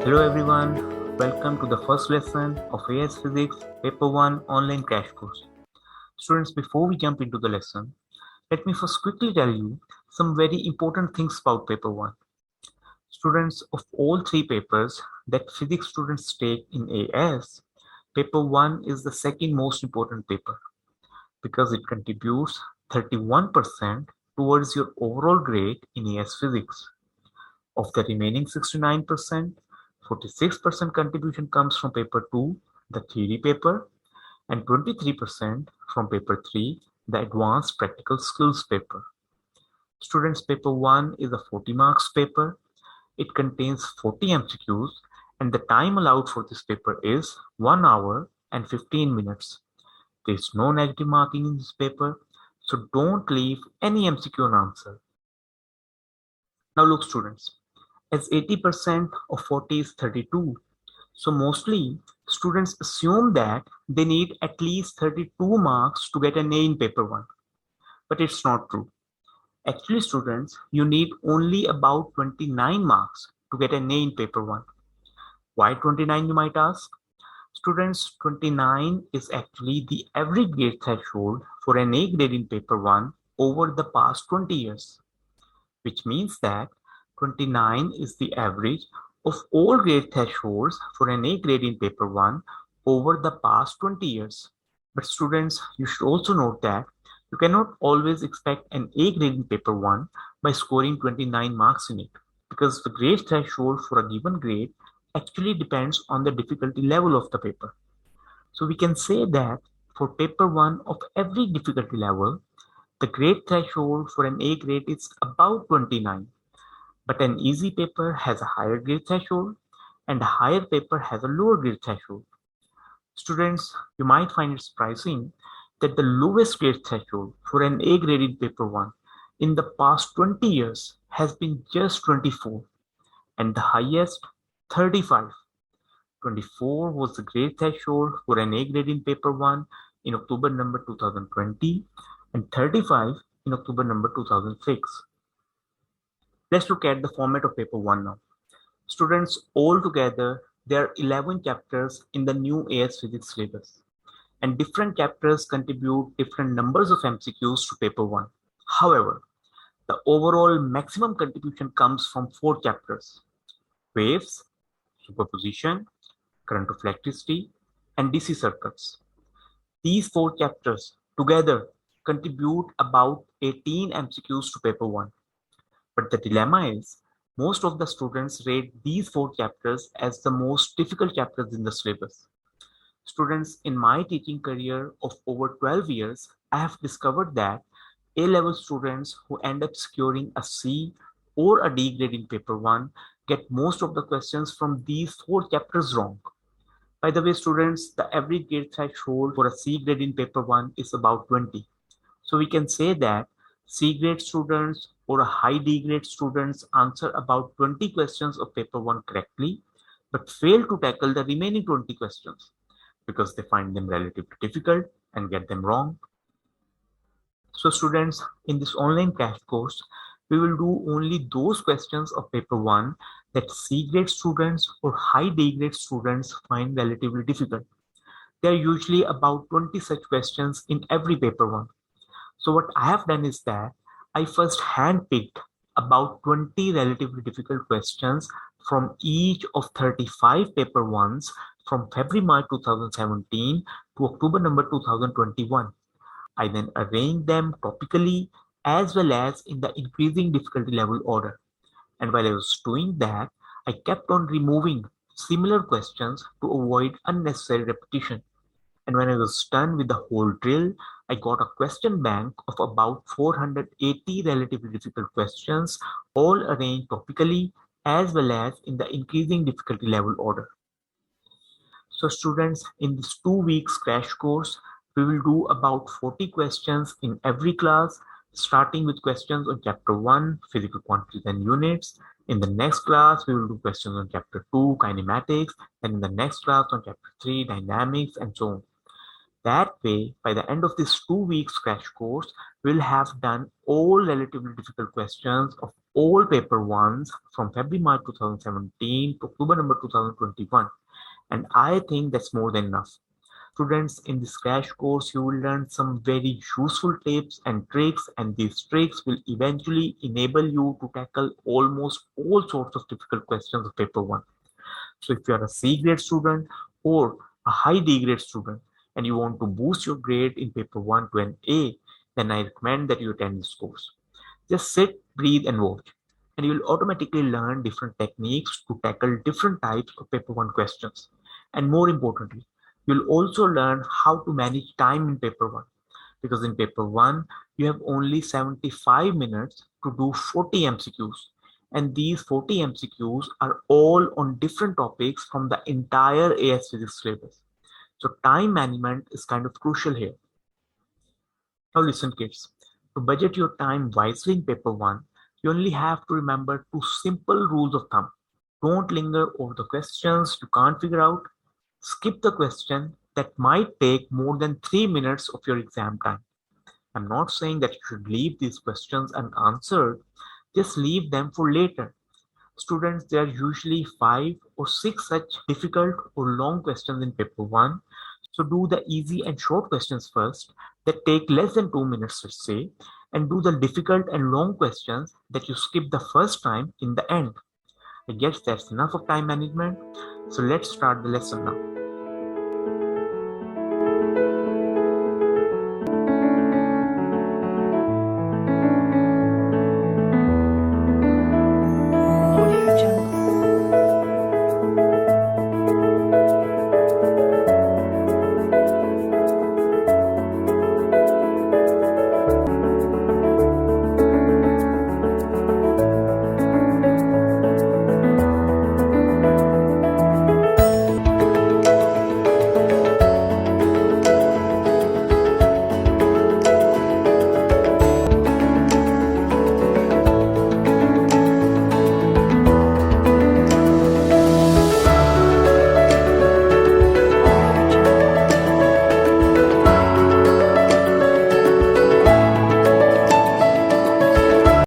Hello everyone, welcome to the first lesson of AS Physics Paper 1 online crash course. Students, before we jump into the lesson, let me first quickly tell you some very important things about Paper 1. Students, of all three papers that physics students take in AS, Paper 1 is the second most important paper because it contributes 31% towards your overall grade in AS Physics. Of the remaining 69%, 46% contribution comes from paper 2, the theory paper, and 23% from paper 3, the advanced practical skills paper. Students, paper 1 is a 40 marks paper. It contains 40 MCQs and the time allowed for this paper is 1 hour and 15 minutes. There is no negative marking in this paper, so don't leave any MCQ unanswered. Now look students, as 80% of 40 is 32, so mostly students assume that they need at least 32 marks to get an A in paper 1. But it's not true. Actually students, you need only about 29 marks to get an A in paper 1. Why 29 you might ask? Students, 29 is actually the average grade threshold for an A grade in paper 1 over the past 20 years. Which means that 29 is the average of all grade thresholds for an A grade in paper 1 over the past 20 years. But students, you should also note that you cannot always expect an A grade in paper 1 by scoring 29 marks in it, because the grade threshold for a given grade actually depends on the difficulty level of the paper. So we can say that for paper 1 of every difficulty level, the grade threshold for an A grade is about 29. But an easy paper has a higher grade threshold and a higher paper has a lower grade threshold. Students, you might find it surprising that the lowest grade threshold for an A grade in paper 1 in the past 20 years has been just 24 and the highest 35. 24 was the grade threshold for an A grade in paper 1 in October number 2020 and 35 in October number 2006. Let's look at the format of paper 1 now. Students, altogether there are 11 chapters in the new AS Physics syllabus, and different chapters contribute different numbers of MCQs to paper 1. However, the overall maximum contribution comes from 4 chapters: waves, superposition, current of electricity, and DC circuits. These 4 chapters together contribute about 18 MCQs to paper 1. But the dilemma is, most of the students rate these 4 chapters as the most difficult chapters in the syllabus. Students, in my teaching career of over 12 years, I have discovered that A-level students who end up securing a C or a D grade in paper 1 get most of the questions from these 4 chapters wrong. By the way, students, the average grade threshold for a C grade in paper 1 is about 20. So we can say that C grade students or a high D grade students answer about 20 questions of paper 1 correctly, but fail to tackle the remaining 20 questions because they find them relatively difficult and get them wrong. So students, in this online crash course, we will do only those questions of paper 1 that C grade students or high D grade students find relatively difficult. There are usually about 20 such questions in every paper 1. So what I have done is that I first handpicked about 20 relatively difficult questions from each of 35 paper 1s from February-March 2017 to October number 2021. I then arranged them topically as well as in the increasing difficulty level order. And while I was doing that, I kept on removing similar questions to avoid unnecessary repetition. And when I was done with the whole drill, I got a question bank of about 480 relatively difficult questions, all arranged topically as well as in the increasing difficulty level order. So students, in this 2 weeks crash course, we will do about 40 questions in every class, starting with questions on chapter 1, physical quantities and units. In the next class, we will do questions on chapter 2, kinematics, and in the next class on chapter 3, dynamics, and so on. That way, by the end of this 2 weeks crash course, we'll have done all relatively difficult questions of all paper ones from February March 2017 to October November 2021. And I think that's more than enough. Students, in this crash course, you will learn some very useful tips and tricks, and these tricks will eventually enable you to tackle almost all sorts of difficult questions of paper 1. So if you are a C grade student or a high D grade student and you want to boost your grade in paper 1 to an A, then I recommend that you attend this course. Just sit, breathe, and watch, and you will automatically learn different techniques to tackle different types of paper 1 questions. And more importantly, you'll also learn how to manage time in paper 1, because in paper 1 you have only 75 minutes to do 40 MCQs, and these 40 MCQs are all on different topics from the entire AS Physics syllabus. So time management is kind of crucial here. Now listen kids, to budget your time wisely in paper 1, you only have to remember two simple rules of thumb. Don't linger over the questions you can't figure out. Skip the question that might take more than 3 minutes of your exam time. I'm not saying that you should leave these questions unanswered, just leave them for later. Students, there are usually 5 or 6 such difficult or long questions in paper 1. So do the easy and short questions first that take less than 2 minutes, let's say, and do the difficult and long questions that you skip the first time in the end. I guess that's enough of time management. So let's start the lesson now.